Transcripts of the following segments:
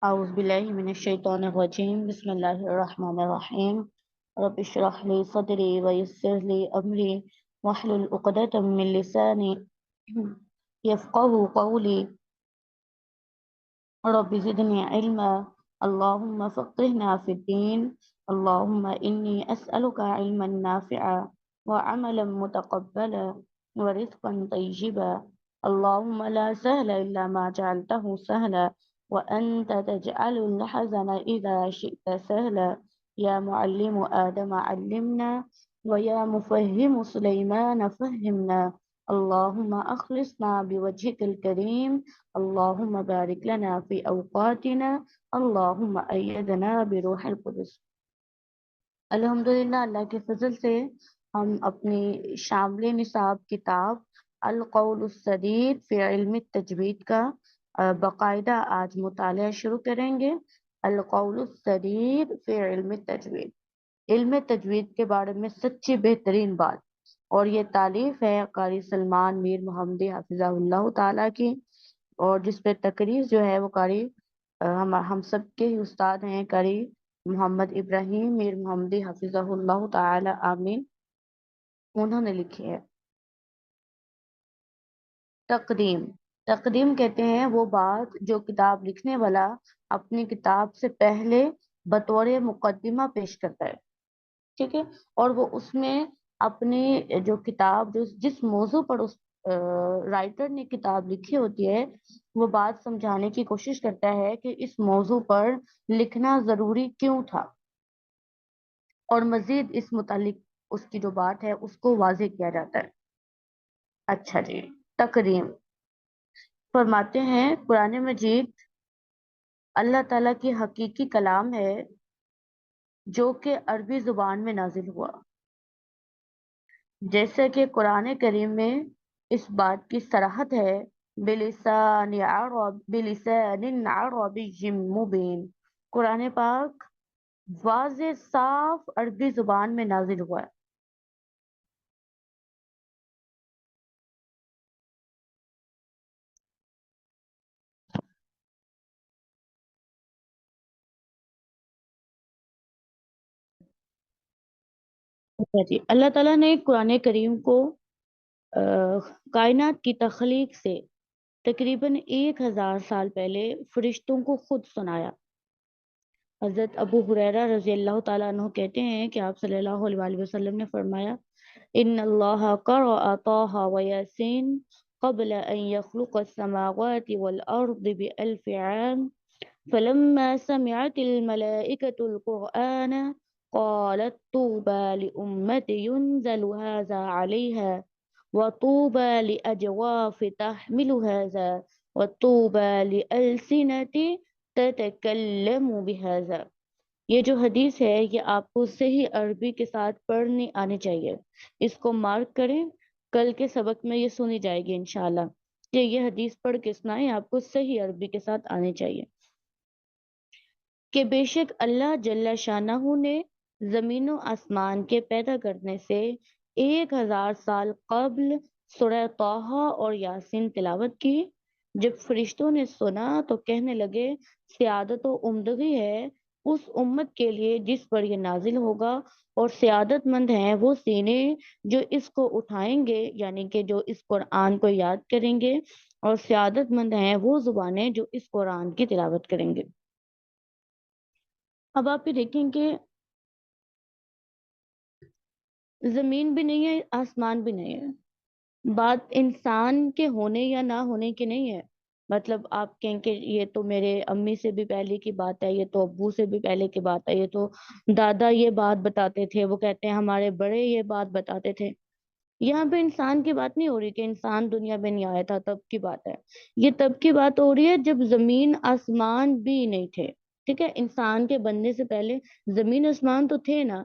أعوذ بالله من الشيطان الرجيم بسم الله الرحمن الرحيم رب اشرح لي صدري ويسر لي أمري واحلل عقدة من لساني يفقه قولي رب زدني علما اللهم فقهنا في الدين اللهم إني أسألك علما نافعا وعملا متقبلا ورزقا طيبا اللهم لا سهل إلا ما جعلته سهلا وأنت تجعل الحزن إذا شئت سهلا يا معلم آدم علمنا ويا مفهم سليمان فهمنا اللهم أخلصنا بوجهك الكريم اللهم بارك لنا في أوقاتنا اللهم أيدنا بروح القدس۔ الحمدللہ اللہ کے فضل سے ہم اپنی شامل نصاب کتاب القول السدید فی علم التجوید کا باقاعدہ آج مطالعہ شروع کریں گے۔ القول السدید فی علم التجوید، علم تجوید کے بارے میں سچی بہترین بات، اور یہ تالیف ہے قاری سلمان میر محمدی حفظہ اللہ تعالیٰ کی، اور جس پہ تقریر جو ہے وہ قاری ہم سب کے ہی استاد ہیں قاری محمد ابراہیم میر محمدی حفظہ اللہ تعالی آمین، انہوں نے لکھی ہے۔ تقدیم، تقدیم کہتے ہیں وہ بات جو کتاب لکھنے والا اپنی کتاب سے پہلے بطور مقدمہ پیش کرتا ہے، ٹھیک ہے، اور وہ اس میں اپنی جو کتاب جس موضوع پر اس رائٹر نے کتاب لکھی ہوتی ہے وہ بات سمجھانے کی کوشش کرتا ہے کہ اس موضوع پر لکھنا ضروری کیوں تھا، اور مزید اس متعلق اس کی جو بات ہے اس کو واضح کیا جاتا ہے۔ اچھا جی، تقدیم فرماتے ہیں قرآن مجید اللہ تعالیٰ کی حقیقی کلام ہے جو کہ عربی زبان میں نازل ہوا، جیسے کہ قرآن کریم میں اس بات کی صراحت ہے بلسان عربی مبین، قرآن پاک واضح صاف عربی زبان میں نازل ہوا ہے۔ اچھا جی، اللہ تعالیٰ نے قرآن کریم کو کائنات کی تخلیق سے تقریباً 1000 سال پہلے فرشتوں کو خود سنایا۔ حضرت ابو ہریرہ رضی اللہ تعالیٰ عنہ کہتے ہیں کہ آپ صلی اللہ علیہ وآلہ وسلم نے فرمایا ان اللہ قرأ طٰہٰ و یاسین قبل ان یخلق السماوات والارض بألف عام فلما سمعت الملائکة القرآن قالت طوبى لأمة ينزل هذا عليها وطوبى لأجواف تحمل هذا وطوبى لألسنة تتکلم بہذا۔ یہ جو حدیث ہے یہ آپ کو صحیح عربی کے ساتھ پڑھنی آنی چاہیے، اس کو مارک کریں، کل کے سبق میں یہ سنی جائے گی انشاءاللہ کہ یہ حدیث پڑھ کے سنائیں، آپ کو صحیح عربی کے ساتھ آنی چاہیے کہ بے شک اللہ جل شانہ نے زمین و آسمان کے پیدا کرنے سے 1000 سال قبل سورہ طٰہٰ اور یاسین تلاوت کی۔ جب فرشتوں نے سنا تو کہنے لگے سعادت و عمدگی ہے اس امت کے لیے جس پر یہ نازل ہوگا، اور سعادت مند ہیں وہ سینے جو اس کو اٹھائیں گے، یعنی کہ جو اس قرآن کو یاد کریں گے، اور سعادت مند ہیں وہ زبانیں جو اس قرآن کی تلاوت کریں گے۔ اب آپ یہ دیکھیں کہ زمین بھی نہیں ہے، آسمان بھی نہیں ہے، بات انسان کے ہونے یا نہ ہونے کی نہیں ہے۔ مطلب آپ کہیں کہ یہ تو میرے امی سے بھی پہلے کی بات ہے، یہ تو ابو سے بھی پہلے کی بات ہے، یہ تو دادا یہ بات بتاتے تھے، وہ کہتے ہیں ہمارے بڑے یہ بات بتاتے تھے۔ یہاں پہ انسان کی بات نہیں ہو رہی کہ انسان دنیا میں نہیں آیا تھا تب کی بات ہے، یہ تب کی بات ہو رہی ہے جب زمین آسمان بھی نہیں تھے، ٹھیک ہے، انسان کے بننے سے پہلے زمین آسمان تو تھے نا،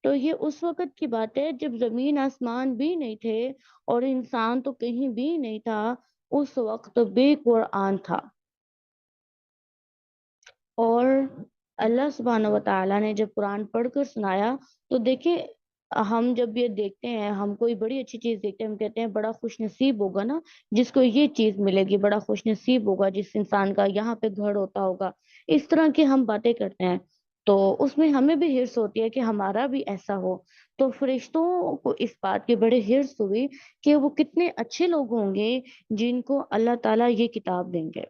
تو یہ اس وقت کی بات ہے جب زمین آسمان بھی نہیں تھے اور انسان تو کہیں بھی نہیں تھا، اس وقت بھی قرآن تھا۔ اور اللہ سبحانہ و تعالیٰ نے جب قرآن پڑھ کر سنایا تو دیکھیں ہم جب یہ دیکھتے ہیں، ہم کوئی بڑی اچھی چیز دیکھتے ہیں، ہم کہتے ہیں بڑا خوش نصیب ہوگا نا جس کو یہ چیز ملے گی، بڑا خوش نصیب ہوگا جس انسان کا یہاں پہ گھر ہوتا ہوگا، اس طرح کی ہم باتیں کرتے ہیں، تو اس میں ہمیں بھی ہرس ہوتی ہے کہ ہمارا بھی ایسا ہو۔ تو فرشتوں کو اس بات کی بڑے ہرس ہوئی کہ وہ کتنے اچھے لوگ ہوں گے جن کو اللہ تعالیٰ یہ کتاب دیں گے۔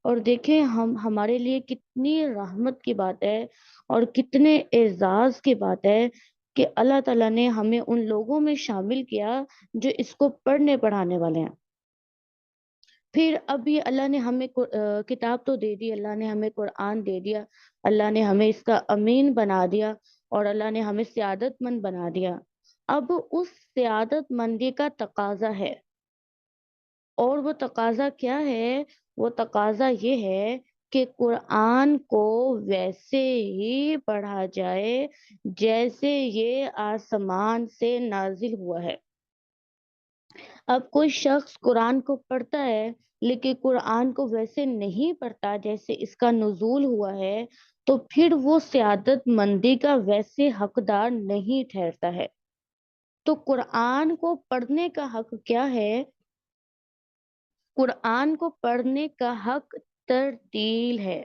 اور دیکھیں ہمارے لیے کتنی رحمت کی بات ہے اور کتنے اعزاز کی بات ہے کہ اللہ تعالیٰ نے ہمیں ان لوگوں میں شامل کیا جو اس کو پڑھنے پڑھانے والے ہیں۔ پھر اب یہ اللہ نے ہمیں کتاب تو دے دی، اللہ نے ہمیں قرآن دے دیا، اللہ نے ہمیں اس کا امین بنا دیا اور اللہ نے ہمیں سعادت مند بنا دیا۔ اب اس سعادت مندی کا تقاضا ہے، اور وہ تقاضا کیا ہے؟ وہ تقاضا یہ ہے کہ قرآن کو ویسے ہی پڑھا جائے جیسے یہ آسمان سے نازل ہوا ہے۔ اب کوئی شخص قرآن کو پڑھتا ہے لیکن قرآن کو ویسے نہیں پڑھتا جیسے اس کا نزول ہوا ہے، تو پھر وہ سعادت مندی کا ویسے حقدار نہیں ٹھہرتا ہے۔ تو قرآن کو پڑھنے کا حق کیا ہے؟ قرآن کو پڑھنے کا حق ترتیل ہے،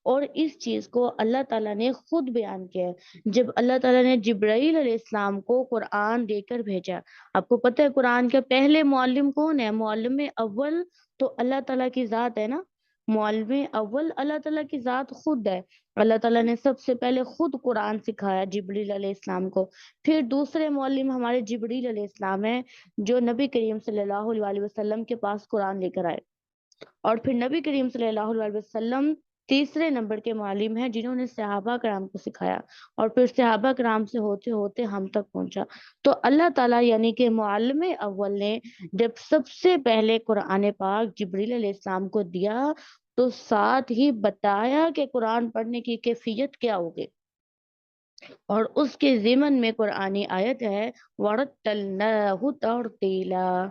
اور اس چیز کو اللہ تعالیٰ نے خود بیان کیا ہے جب اللہ تعالیٰ نے جبرائیل علیہ السلام کو قرآن دے کر بھیجا۔ آپ کو پتہ ہے قرآن کے پہلے معلم کون ہے؟ معلم اول تو اللہ تعالیٰ کی ذات ہے نا، معلم اول اللہ تعالیٰ کی ذات خود ہے۔ اللہ تعالیٰ نے سب سے پہلے خود قرآن سکھایا جبرائیل علیہ السلام کو، پھر دوسرے معلم ہمارے جبرائیل علیہ السلام ہیں جو نبی کریم صلی اللہ علیہ وسلم کے پاس قرآن لے کر آئے، اور پھر نبی کریم صلی اللہ علیہ وسلم تیسرے نمبر کے معلم ہیں جنہوں نے صحابہ کرام کو سکھایا، اور پھر صحابہ کرام سے ہوتے ہوتے ہم تک پہنچا۔ تو اللہ تعالیٰ یعنی کہ معلم اول نے جب سب سے پہلے قرآن پاک جبریل علیہ السلام کو دیا تو ساتھ ہی بتایا کہ قرآن پڑھنے کی کیفیت کیا ہوگی، اور اس کے ضمن میں قرآنی آیت ہے وَرَتَّلْنَاهُ تَرْتِيلًا،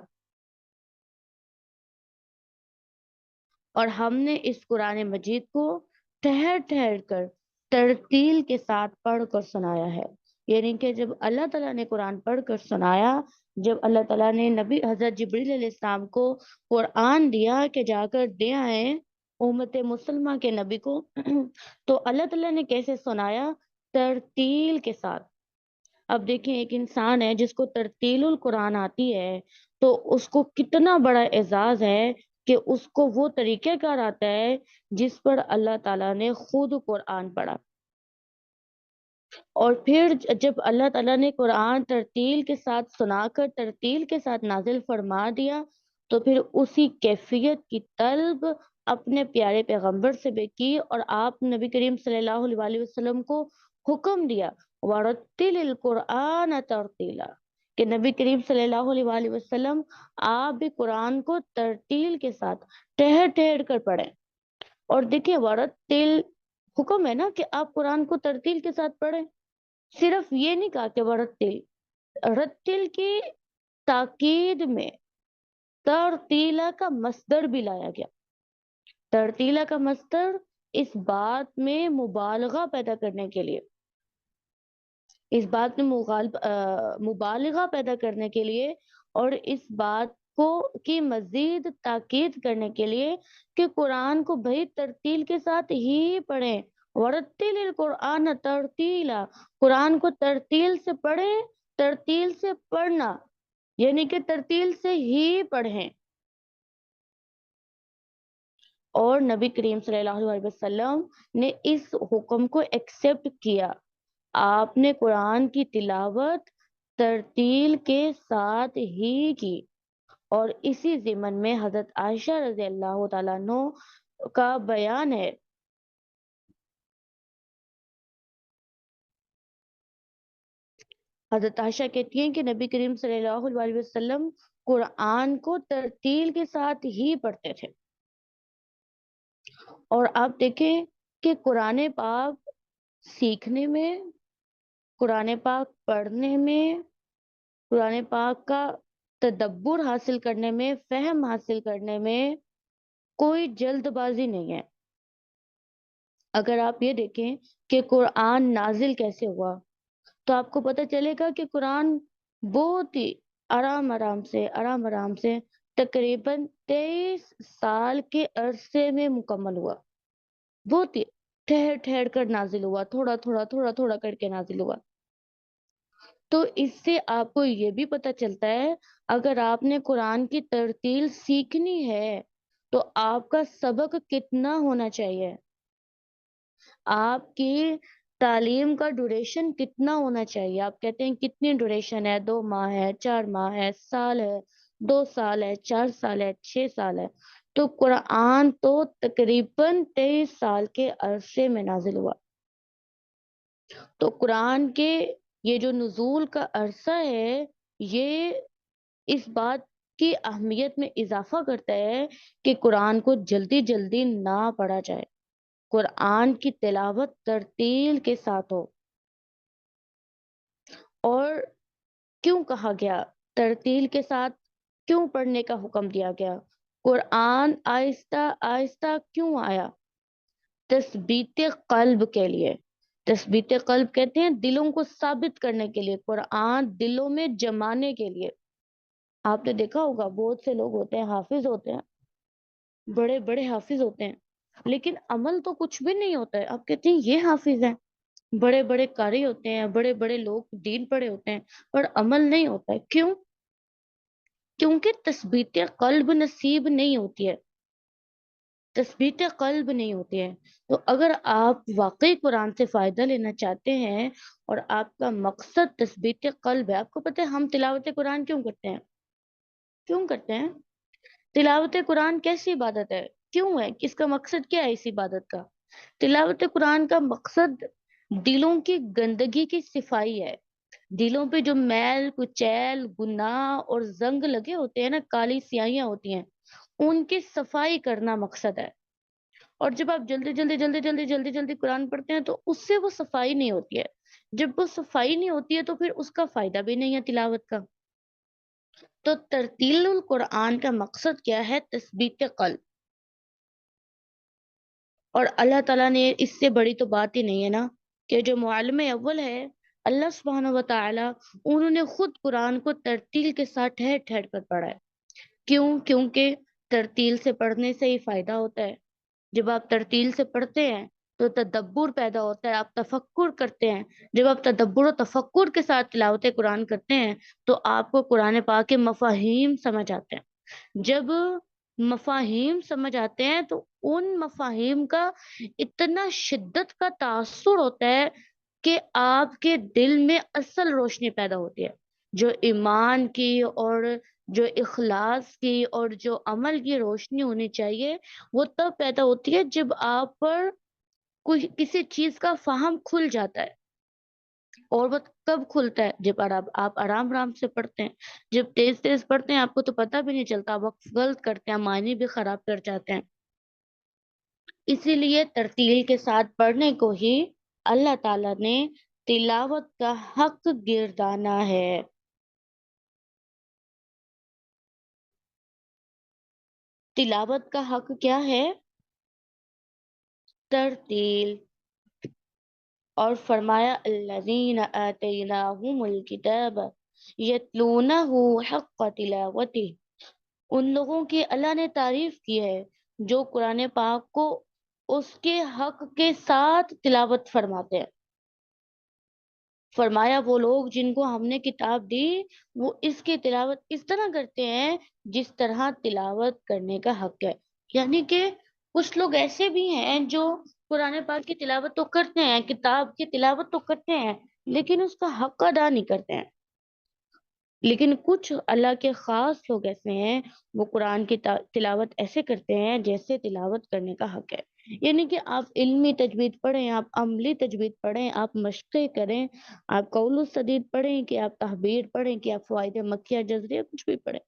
اور ہم نے اس قرآن مجید کو ٹھہر ٹھہر کر ترتیل کے ساتھ پڑھ کر سنایا ہے۔ یعنی کہ جب اللہ تعالیٰ نے قرآن پڑھ کر سنایا، جب اللہ تعالیٰ نے نبی حضرت جبریل علیہ السلام کو قرآن دیا کہ جا کر دے آئیں امت مسلمہ کے نبی کو، تو اللہ تعالیٰ نے کیسے سنایا؟ ترتیل کے ساتھ۔ اب دیکھیں ایک انسان ہے جس کو ترتیل القرآن آتی ہے تو اس کو کتنا بڑا اعزاز ہے کہ اس کو وہ طریقہ کار آتا ہے جس پر اللہ تعالیٰ نے خود قرآن پڑھا، اور پھر جب اللہ تعالیٰ نے قرآن ترتیل کے ساتھ سنا کر ترتیل کے ساتھ نازل فرما دیا، تو پھر اسی کیفیت کی طلب اپنے پیارے پیغمبر سے بھی کی، اور آپ نبی کریم صلی اللہ علیہ وسلم کو حکم دیا وَرَتِّلِ الْقُرْآنَ تَرْتِيلًا، کہ نبی کریم صلی اللہ علیہ وسلم آپ بھی قرآن کو ترتیل کے ساتھ ٹھہر ٹھہر کر پڑھیں۔ اور دیکھیں ورتل حکم ہے نا کہ آپ قرآن کو ترتیل کے ساتھ پڑھیں، صرف یہ نہیں کہا کہ ورتل، رتل کی تاکید میں ترتیلا کا مصدر بھی لایا گیا۔ ترتیلا کا مصدر اس بات میں مبالغہ پیدا کرنے کے لیے، اس بات میں مبالغہ پیدا کرنے کے لیے، اور اس بات کو کی مزید تاکید کرنے کے لیے کہ قرآن کو بھئی ترتیل کے ساتھ ہی پڑھیں، ورتل القرآن ترتیلا، قرآن کو ترتیل سے پڑھیں، ترتیل سے پڑھنا یعنی کہ ترتیل سے ہی پڑھیں۔ اور نبی کریم صلی اللہ علیہ وسلم نے اس حکم کو ایکسپٹ کیا، آپ نے قرآن کی تلاوت ترتیل کے ساتھ ہی کی، اور اسی ضمن میں حضرت عائشہ رضی اللہ تعالیٰ عنہ کا بیان ہے، حضرت عائشہ کہتی ہیں کہ نبی کریم صلی اللہ علیہ وسلم قرآن کو ترتیل کے ساتھ ہی پڑھتے تھے۔ اور آپ دیکھیں کہ قرآن پاک سیکھنے میں، قرآن پاک پڑھنے میں، قرآن پاک کا تدبر حاصل کرنے میں، فہم حاصل کرنے میں کوئی جلد بازی نہیں ہے۔ اگر آپ یہ دیکھیں کہ قرآن نازل کیسے ہوا، تو آپ کو پتہ چلے گا کہ قرآن بہت ہی آرام آرام سے تقریباً 23 سال کے عرصے میں مکمل ہوا. بہت ہی ٹھہر ٹھہر کر نازل ہوا، تھوڑا تھوڑا کر کے نازل ہوا. تو اس سے آپ کو یہ بھی پتہ چلتا ہے، اگر آپ نے قرآن کی ترتیل سیکھنی ہے تو آپ کا سبق کتنا ہونا چاہیے، آپ کی تعلیم کا ڈوریشن کتنا ہونا چاہیے. آپ کہتے ہیں کتنی ڈوریشن ہے، 2 ماہ ہے، 4 ماہ ہے، سال ہے، 2 سال ہے، 4 سال ہے، 6 سال ہے. تو قرآن تو تقریباً 23 سال کے عرصے میں نازل ہوا. تو قرآن کے یہ جو نزول کا عرصہ ہے، یہ اس بات کی اہمیت میں اضافہ کرتا ہے کہ قرآن کو جلدی جلدی نہ پڑھا جائے، قرآن کی تلاوت ترتیل کے ساتھ ہو. اور کیوں کہا گیا ترتیل کے ساتھ، کیوں پڑھنے کا حکم دیا گیا؟ قرآن آہستہ آہستہ کیوں آیا؟ تثبیت قلب کے لیے. تثبیت قلب کہتے ہیں دلوں کو ثابت کرنے کے لیے، قرآن دلوں میں جمانے کے لیے. آپ نے دیکھا ہوگا بہت سے لوگ ہوتے ہیں، حافظ ہوتے ہیں، بڑے بڑے حافظ ہوتے ہیں، لیکن عمل تو کچھ بھی نہیں ہوتا ہے. آپ کہتے ہیں یہ حافظ ہیں، بڑے بڑے قاری ہوتے ہیں، بڑے بڑے لوگ دین پڑھے ہوتے ہیں، پر عمل نہیں ہوتا ہے. کیوں؟ کیونکہ تثبیت قلب نصیب نہیں ہوتی ہے، تثبیت قلب نہیں ہوتی ہے. تو اگر آپ واقعی قرآن سے فائدہ لینا چاہتے ہیں اور آپ کا مقصد تثبیت قلب ہے، آپ کو پتہ ہے ہم تلاوت قرآن کیوں کرتے ہیں؟ کیوں کرتے ہیں؟ تلاوت قرآن کیسی عبادت ہے؟ کیوں ہے؟ اس کا مقصد کیا ہے اس عبادت کا؟ تلاوت قرآن کا مقصد دلوں کی گندگی کی صفائی ہے. دلوں پہ جو میل کچیل گناہ اور زنگ لگے ہوتے ہیں نا، کالی سیاہیاں ہوتی ہیں، ان کی صفائی کرنا مقصد ہے. اور جب آپ جلدی قرآن پڑھتے ہیں تو اس سے وہ صفائی نہیں ہوتی ہے. جب وہ صفائی نہیں ہوتی ہے تو پھر اس کا فائدہ بھی نہیں ہے تلاوت کا. تو ترتیل القرآن کا مقصد کیا ہے؟ تثبیت قلب. اور اللہ تعالیٰ نے اس سے بڑی تو بات ہی نہیں ہے نا کہ جو معلم اول ہے اللہ سبحانہ و تعالی، انہوں نے خود قرآن کو ترتیل کے ساتھ ٹھہر ٹھہر کر پڑھا ہے. کیوں؟ کیونکہ ترتیل سے پڑھنے سے ہی فائدہ ہوتا ہے. جب آپ ترتیل سے پڑھتے ہیں تو تدبر پیدا ہوتا ہے، آپ تفکر کرتے ہیں. جب آپ تدبر و تفکر کے ساتھ تلاوت قرآن کرتے ہیں تو آپ کو قرآن پاک کے مفاہیم سمجھ آتے ہیں. جب مفاہیم سمجھ آتے ہیں تو ان مفاہیم کا اتنا شدت کا تاثر ہوتا ہے کہ آپ کے دل میں اصل روشنی پیدا ہوتی ہے، جو ایمان کی اور جو اخلاص کی اور جو عمل کی روشنی ہونی چاہیے، وہ تب پیدا ہوتی ہے جب آپ پر کوئی کسی چیز کا فہم کھل جاتا ہے. اور وہ کب کھلتا ہے؟ جب آپ آرام آرام سے پڑھتے ہیں. جب تیز تیز پڑھتے ہیں آپ کو تو پتہ بھی نہیں چلتا، وقت غلط کرتے ہیں، معنی بھی خراب کر جاتے ہیں. اسی لیے ترتیل کے ساتھ پڑھنے کو ہی اللہ تعالیٰ نے تلاوت کا حق گردانا ہے. تلاوت کا حق کیا ہے؟ ترتیل. اور فرمایا الذین آتیناہم الکتاب یتلونہ حق تلاوتہ. ان لوگوں کی اللہ نے تعریف کی ہے جو قرآن پاک کو اس کے حق کے ساتھ تلاوت فرماتے ہیں. فرمایا وہ لوگ جن کو ہم نے کتاب دی وہ اس کی تلاوت اس طرح کرتے ہیں جس طرح تلاوت کرنے کا حق ہے. یعنی کہ کچھ لوگ ایسے بھی ہیں جو قرآن پاک کی تلاوت تو کرتے ہیں، کتاب کی تلاوت تو کرتے ہیں، لیکن اس کا حق ادا نہیں کرتے ہیں. لیکن کچھ اللہ کے خاص لوگ ایسے ہیں، وہ قرآن کی تلاوت ایسے کرتے ہیں جیسے تلاوت کرنے کا حق ہے. یعنی کہ آپ علمی تجوید پڑھیں، آپ عملی تجوید پڑھیں، آپ مشقیں کریں، آپ قول السدید پڑھیں، کہ آپ تحبیر پڑھیں، کہ آپ فوائد مکیہ جزریہ کچھ بھی پڑھیں.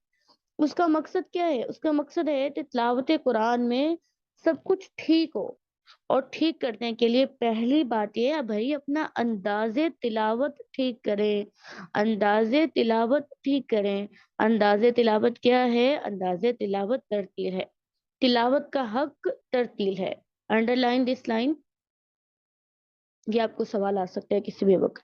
اس کا مقصد کیا ہے؟ اس کا مقصد ہے کہ تلاوت قرآن میں سب کچھ ٹھیک ہو. اور ٹھیک کرنے کے لیے پہلی بات یہ ہے بھائی اپنا انداز تلاوت ٹھیک کریں. انداز تلاوت ٹھیک کریں. انداز تلاوت کیا ہے؟ انداز تلاوت ترتیل ہے. تلاوت کا حق ترتیل ہے. Under line this line. یہ آپ کو سوال آ سکتا ہے کسی بھی وقت.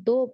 2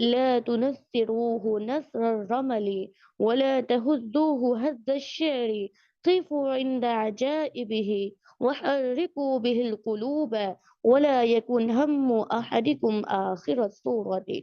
لا تنسروه نسر الرمل ولا تهزوه هز الشعر، قفوا عند عجائبه وحركوا به القلوب ولا يكن هم أحدكم آخر الصورة۔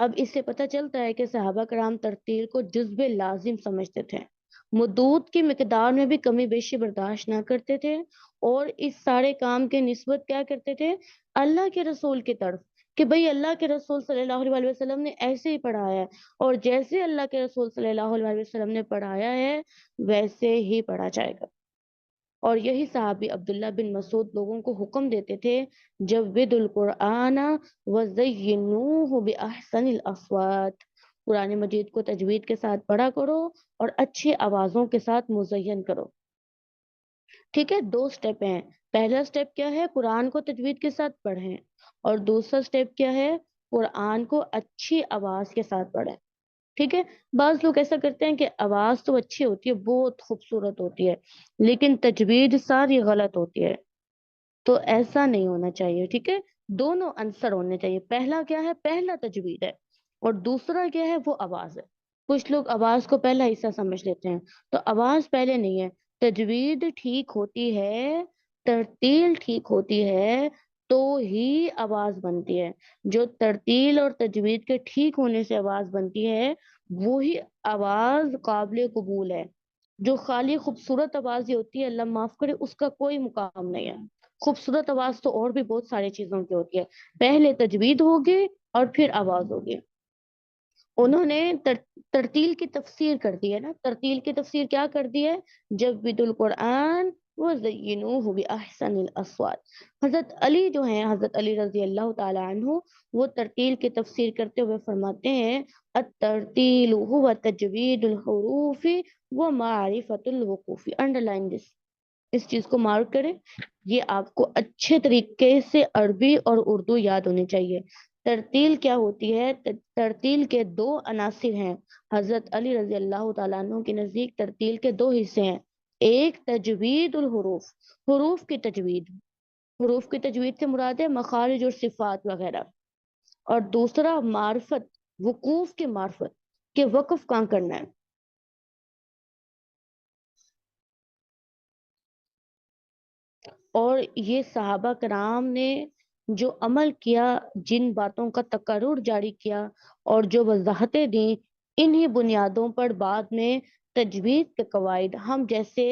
اب اس سے پتہ چلتا ہے کہ صحابہ کرام ترتیل کو جزو لازم سمجھتے تھے، مدود کی مقدار میں بھی کمی بیشی برداشت نہ کرتے تھے، اور اس سارے کام کے نسبت کیا کرتے تھے؟ اللہ کے رسول کی طرف، کہ بھئی اللہ کے رسول صلی اللہ علیہ وسلم نے ایسے ہی پڑھایا ہے، اور جیسے اللہ کے رسول صلی اللہ علیہ وسلم نے پڑھایا ہے ویسے ہی پڑھا جائے گا۔ اور یہی صحابی عبداللہ بن مسعود لوگوں کو حکم دیتے تھے، جود القرآن وزینوہ بأحسن الاصوات، قرآن مجید کو تجوید کے ساتھ پڑھا کرو اور اچھی آوازوں کے ساتھ مزین کرو۔ ٹھیک ہے، دو سٹیپ ہیں۔ پہلا سٹیپ کیا ہے؟ قرآن کو تجوید کے ساتھ پڑھیں، اور دوسرا سٹیپ کیا ہے؟ قرآن کو اچھی آواز کے ساتھ پڑھیں۔ ٹھیک ہے، بعض لوگ ایسا کرتے ہیں کہ آواز تو اچھی ہوتی ہے، بہت خوبصورت ہوتی ہے، لیکن تجوید ساری غلط ہوتی ہے، تو ایسا نہیں ہونا چاہیے۔ ٹھیک ہے، دونوں عنصر ہونے چاہیے۔ پہلا کیا ہے؟ پہلا تجوید ہے، اور دوسرا کیا ہے؟ وہ آواز ہے۔ کچھ لوگ آواز کو پہلا حصہ سمجھ لیتے ہیں، تو آواز پہلے نہیں ہے۔ تجوید ٹھیک ہوتی ہے، ترتیل ٹھیک ہوتی ہے تو ہی آواز بنتی ہے۔ جو ترتیل اور تجوید کے ٹھیک ہونے سے آواز بنتی ہے وہی آواز قابل قبول ہے۔ جو خالی خوبصورت آواز ہی ہوتی ہے، اللہ معاف کرے، اس کا کوئی مقام نہیں ہے۔ خوبصورت آواز تو اور بھی بہت ساری چیزوں کی ہوتی ہے، پہلے تجوید ہوگی اور پھر آواز ہوگی۔ انہوں نے ترتیل کی تفسیر کر دی ہے نا، ترتیل کی تفسیر کیا کر دی ہے؟ جود القرآن وزینوہ بأحسن الاصوات۔ حضرت علی جو ہیں، حضرت علی رضی اللہ تعالی عنہ، وہ ترتیل کی تفسیر کرتے ہوئے فرماتے ہیں، الترتیل هو تجوید الحروف ومعرفت الوقوف۔ انڈر لائن دس، اس چیز کو مارک کریں، یہ آپ کو اچھے طریقے سے عربی اور اردو یاد ہونی چاہیے۔ ترتیل کیا ہوتی ہے؟ ترتیل کے دو عناصر ہیں۔ حضرت علی رضی اللہ تعالیٰ عنہ کے نزدیک ترتیل کے دو حصے ہیں، ایک تجوید الحروف، حروف کی تجوید، حروف کی تجوید سے مراد ہے مخارج اور صفات وغیرہ، اور دوسرا معرفت، وقوف کی معرفت، کہ وقف کہاں کرنا ہے۔ اور یہ صحابہ کرام نے جو عمل کیا، جن باتوں کا تقرر جاری کیا اور جو وضاحتیں دیں، انہی بنیادوں پر بعد میں تجوید کے قواعد ہم جیسے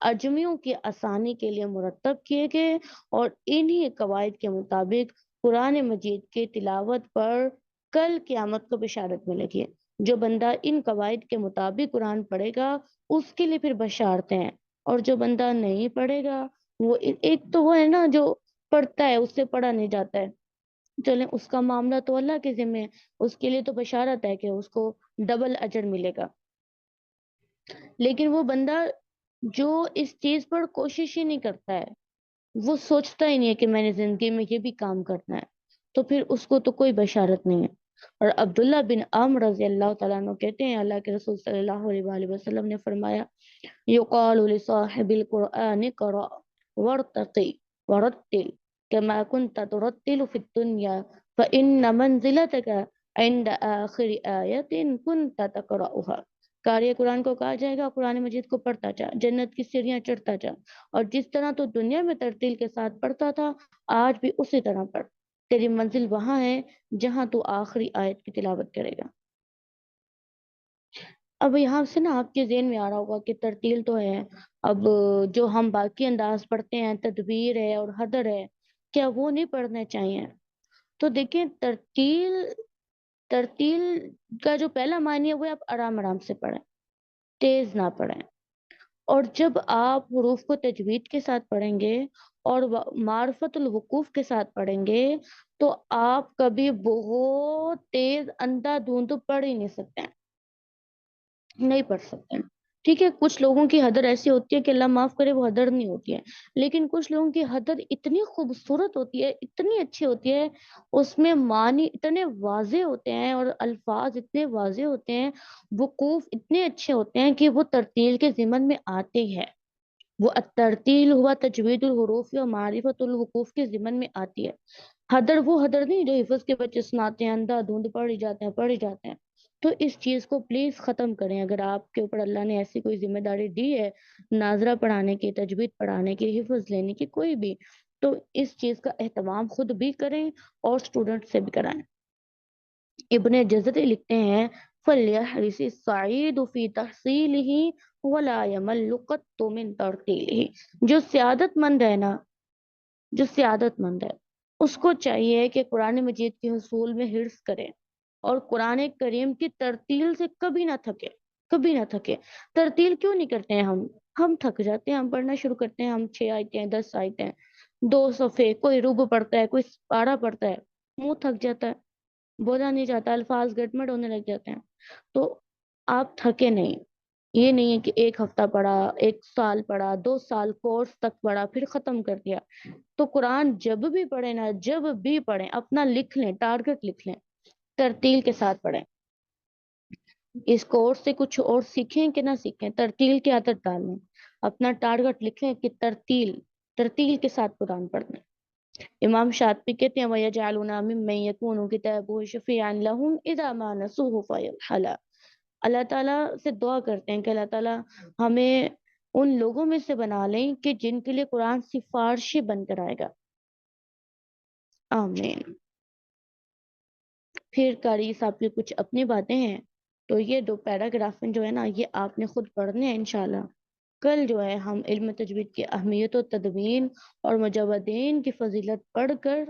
اجمیوں کی آسانی کے لیے مرتب کیے گئے، اور انہی قواعد کے مطابق قرآن مجید کی تلاوت پر کل قیامت کو بشارت ملے گی۔ جو بندہ ان قواعد کے مطابق قرآن پڑھے گا اس کے لیے پھر بشارتیں ہیں، اور جو بندہ نہیں پڑھے گا، وہ ایک تو وہ ہے نا جو پڑھتا ہے اس سے پڑھا نہیں جاتا ہے، چلیں اس کا معاملہ تو اللہ کے ذمہ ہے، اس کے لیے تو بشارت ہے کہ اس کو ڈبل اجر ملے گا۔ لیکن وہ بندہ جو اس چیز پر کوشش ہی نہیں کرتا ہے، وہ سوچتا ہی نہیں ہے کہ میں نے زندگی میں یہ بھی کام کرنا ہے، تو پھر اس کو تو کوئی بشارت نہیں ہے۔ اور عبداللہ بن عمر رضی اللہ تعالیٰ عنہ کہتے ہیں، اللہ کے رسول صلی اللہ علیہ وآلہ وسلم نے فرمایا، یقال لصاحب القرآن قرأ وارتقی ورتل كما كنت ترتل في الدنيا فإن منزلتك عند آخر آية كنت تقرأها۔ قاری قرآن کو کہا جائے گا، قرآن مجید کو پڑھتا جا، جنت کی سیڑھیاں چڑھتا جا، اور جس طرح تو دنیا میں ترتیل کے ساتھ پڑھتا تھا آج بھی اسی طرح پڑھ، تیری منزل وہاں ہے جہاں تو آخری آیت کی تلاوت کرے گا۔ اب یہاں سے نا آپ کے ذہن میں آ رہا ہوگا کہ ترتیل تو ہے، اب جو ہم باقی انداز پڑھتے ہیں، تدبیر ہے اور حدر ہے، کیا وہ نہیں پڑھنے چاہیے؟ تو دیکھیں، ترتیل ترتیل کا جو پہلا معنی ہے وہ آپ آرام آرام سے پڑھیں، تیز نہ پڑھیں، اور جب آپ حروف کو تجوید کے ساتھ پڑھیں گے اور معرفت الوقوف کے ساتھ پڑھیں گے تو آپ کبھی بہت تیز اندھا دھند پڑھ ہی نہیں سکتے ہیں، نہیں پڑھ سکتے ہیں۔ ٹھیک ہے، کچھ لوگوں کی حدر ایسی ہوتی ہے کہ اللہ معاف کرے وہ حدر نہیں ہوتی ہے، لیکن کچھ لوگوں کی حدر اتنی خوبصورت ہوتی ہے، اتنی اچھی ہوتی ہے، اس میں معنی اتنے واضح ہوتے ہیں اور الفاظ اتنے واضح ہوتے ہیں، وقوف اتنے اچھے ہوتے ہیں کہ وہ ترتیل کے ضمن میں آتے ہیں۔ وہ الترتیل ہوا تجوید الحروف و معرفت الوقوف کے ضمن میں آتی ہے۔ حدر وہ حدر نہیں جو حفظ کے بچے سناتے ہیں، اندھا دھند پڑھ ہی جاتے ہیں، پڑھ ہی جاتے ہیں۔ تو اس چیز کو پلیز ختم کریں۔ اگر آپ کے اوپر اللہ نے ایسی کوئی ذمہ داری دی ہے، ناظرہ پڑھانے کی، تجوید پڑھانے کی، حفظ لینے کی، کوئی بھی، تو اس چیز کا اہتمام خود بھی کریں اور اسٹوڈنٹ سے بھی کرائیں۔ ابن جزری لکھتے ہیں فَلْيَحْرِسِ السَّعِيدُ فِي تَحْصِيلِهِ وَلَا يَمَلُّ قَطُّ مِن تَرْتِيلِهِ۔ جو سعادت مند ہے نا، جو سعادت مند ہے، اس کو چاہیے کہ قرآن مجید کے حصول میں حرص کرے اور قرآن کریم کی ترتیل سے کبھی نہ تھکے، کبھی نہ تھکے۔ ترتیل کیوں نہیں کرتے ہیں ہم تھک جاتے ہیں، ہم پڑھنا شروع کرتے ہیں، ہم 6 آیتیں 10 آیتیں 2 صفحے، کوئی ربع پڑھتا ہے، کوئی پارہ پڑھتا ہے، منہ تھک جاتا ہے، بولا نہیں جاتا، الفاظ گٹمٹ ہونے لگ جاتے ہیں۔ تو آپ تھکے نہیں، یہ نہیں ہے کہ 1 ہفتہ پڑھا، 1 سال پڑھا، 2 سال کورس تک پڑھا پھر ختم کر دیا۔ تو قرآن جب بھی پڑھیں نا، جب بھی پڑھیں اپنا لکھ لیں، ٹارگٹ لکھ لیں، ترتیل کے ساتھ پڑھیں۔ اس کورس سے کچھ اور سیکھیں کہ نہ سیکھیں، ترتیل کی عادت ڈالیں، اپنا ٹارگٹ لکھیں کہ ترتیل کے ساتھ قرآن پڑھنا۔ امام شاطبی کہتے ہیں وَيَجْعَلُونَ مِمَّن يَكُونُ كِتَابُهُ شَفِيعًا لَهُمْ إِذَا مَا نَسُوهُ فَيَرْحَلَ۔ اللہ تعالیٰ سے دعا کرتے ہیں کہ اللہ تعالیٰ ہمیں ان لوگوں میں سے بنا لیں کہ جن کے لیے قرآن سفارشی بن کر آئے گا۔ آمین۔ پھر قاری صاحب کی کچھ اپنی باتیں ہیں، تو یہ 2 پیراگراف جو ہے نا، یہ آپ نے خود پڑھنے ہیں انشاءاللہ۔ کل جو ہے ہم علم تجوید کی اہمیت و تدوین اور مجودین کی فضیلت پڑھ کر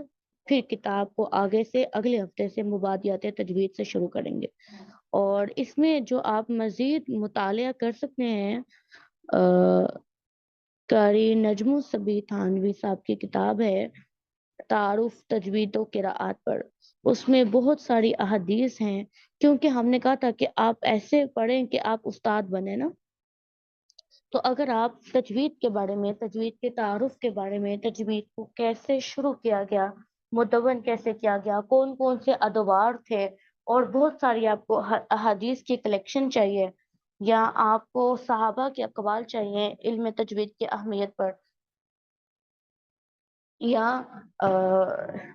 پھر کتاب کو آگے سے اگلے ہفتے سے مبادیات تجوید سے شروع کریں گے۔ اور اس میں جو آپ مزید مطالعہ کر سکتے ہیں، قاری نجم الصبی تھانوی صاحب کی کتاب ہے تعارف تجوید و قراءات پر، اس میں بہت ساری احادیث ہیں، کیونکہ ہم نے کہا تھا کہ آپ ایسے پڑھیں کہ آپ استاد بنے نا۔ تو اگر آپ تجوید کے بارے میں، تجوید کے تعارف کے بارے میں، تجوید کو کیسے شروع کیا گیا، مدون کیسے کیا گیا، کون کون سے ادوار تھے، اور بہت ساری آپ کو احادیث کی کلیکشن چاہیے، یا آپ کو صحابہ کے اقوال چاہیے علم تجوید کی اہمیت پر، یا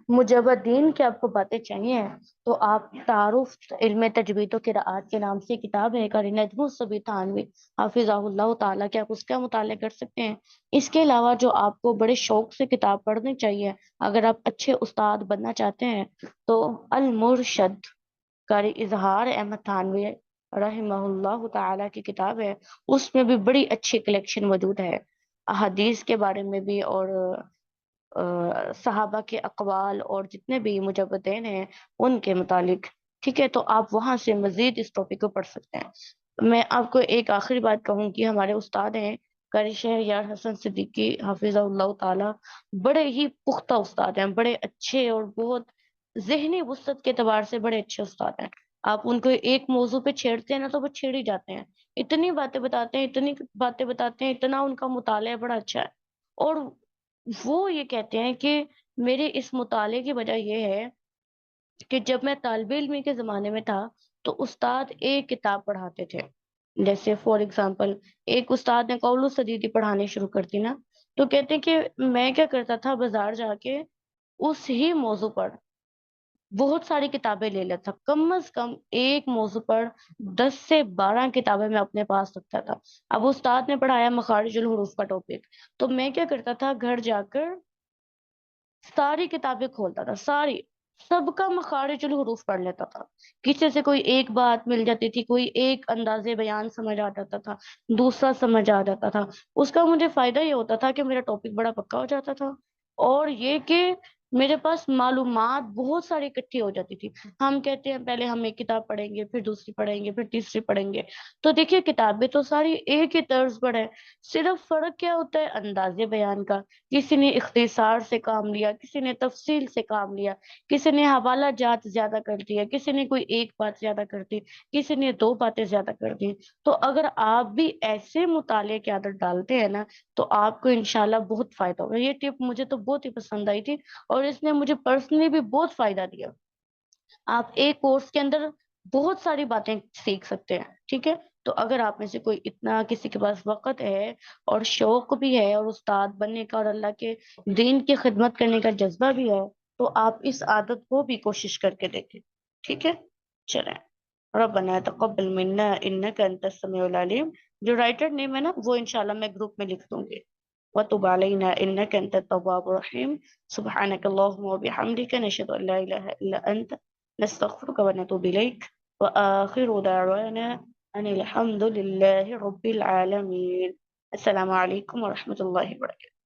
مجودین کی آپ کو باتیں چاہیے، تو آپ تعارف علم تجوید و قراءات کے نام سے کتاب ہے قاری نجم الصبی تھانوی حافظہ اللہ تعالیٰ کے، آپ اس کا مطالعہ کر سکتے ہیں۔ اس کے علاوہ جو آپ کو بڑے شوق سے کتاب پڑھنی چاہیے اگر آپ اچھے استاد بننا چاہتے ہیں، تو المرشد قاری اظہار احمد تھانوی رحمہ اللہ تعالیٰ کی کتاب ہے، اس میں بھی بڑی اچھی کلیکشن موجود ہے احادیث کے بارے میں بھی، اور صحابہ کے اقوال اور جتنے بھی مجودین ہیں ان کے متعلق۔ ٹھیک ہے، تو آپ وہاں سے مزید اس ٹاپک کو پڑھ سکتے ہیں۔ میں آپ کو ایک آخری بات کہوں کہ ہمارے استاد ہیں قاری شہریار حسن صدیقی حافظہ اللہ تعالی، بڑے ہی پختہ استاد ہیں، بڑے اچھے اور بہت ذہنی وسعت کے اعتبار سے بڑے اچھے استاد ہیں۔ آپ ان کو ایک موضوع پہ چھیڑتے ہیں نا تو وہ چھیڑ ہی جاتے ہیں، اتنی باتیں بتاتے ہیں، اتنی باتیں بتاتے ہیں، اتنا ان کا مطالعہ بڑا اچھا ہے۔ اور وہ یہ کہتے ہیں کہ میرے اس مطالعے کی وجہ یہ ہے کہ جب میں طالب علمی کے زمانے میں تھا تو استاد ایک کتاب پڑھاتے تھے، جیسے فار ایگزامپل ایک استاد نے قول السدیدی پڑھانی شروع کر دی نا، تو کہتے ہیں کہ میں کیا کرتا تھا، بازار جا کے اس ہی موضوع پر بہت ساری کتابیں لے لیتا، کم از کم ایک موضوع پر 10 سے 12 کتابیں میں اپنے پاس رکھتا تھا۔ اب استاد نے پڑھایا مخارج الحروف کا ٹاپک، تو میں کیا کرتا تھا، گھر جا کر ساری کتابیں کھولتا تھا، ساری، سب کا مخارج الحروف پڑھ لیتا تھا، کسی سے کوئی ایک بات مل جاتی تھی، کوئی ایک انداز بیان سمجھ آ جاتا تھا، دوسرا سمجھ آ جاتا تھا، اس کا مجھے فائدہ یہ ہوتا تھا کہ میرا ٹاپک بڑا پکا ہو جاتا تھا، اور یہ کہ میرے پاس معلومات بہت ساری اکٹھی ہو جاتی تھی۔ ہم کہتے ہیں پہلے ہم ایک کتاب پڑھیں گے، پھر دوسری پڑھیں گے، پھر تیسری پڑھیں گے، تو دیکھیے کتابیں تو ساری ایک ہی طرز پر ہے، صرف فرق کیا ہوتا ہے انداز بیان کا، کسی نے اختصار سے کام لیا، کسی نے تفصیل سے کام لیا، کسی نے حوالہ جات زیادہ کر دیا، کسی نے کوئی ایک بات زیادہ کر دی، کسی نے 2 باتیں زیادہ کر دی۔ تو اگر آپ بھی ایسے مطالعے کی عادت ڈالتے ہیں نا تو آپ کو انشاءاللہ بہت فائدہ ہوگا۔ یہ ٹپ مجھے تو بہت ہی پسند آئی تھی اور اس نے مجھے پرسنلی بھی بہت فائدہ دیا۔ آپ ایک کورس کے اندر بہت ساری باتیں سیکھ سکتے ہیں، ٹھیک ہے؟ تو اگر آپ میں سے کوئی اتنا کسی کے پاس وقت ہے اور شوق بھی ہے اور استاد بننے کا اور اللہ کے دین کی خدمت کرنے کا جذبہ بھی ہے تو آپ اس عادت کو بھی کوشش کر کے دیکھیں، ٹھیک ہے؟ چلیں، ربنا تقبل منا انک انت السمیع العلیم، جو رائٹر نیم ہے نا وہ انشاءاللہ میں گروپ میں لکھ دوں گی، وتب علینا انک انت التواب الرحیم، سبحانک اللہم وبحمدک، نشہد ان لا الہ الا انت نستغفرك ونتوب إليك وآخر دعوانا أن الحمد لله رب العالمين. السلام عليكم ورحمة الله وبركاته.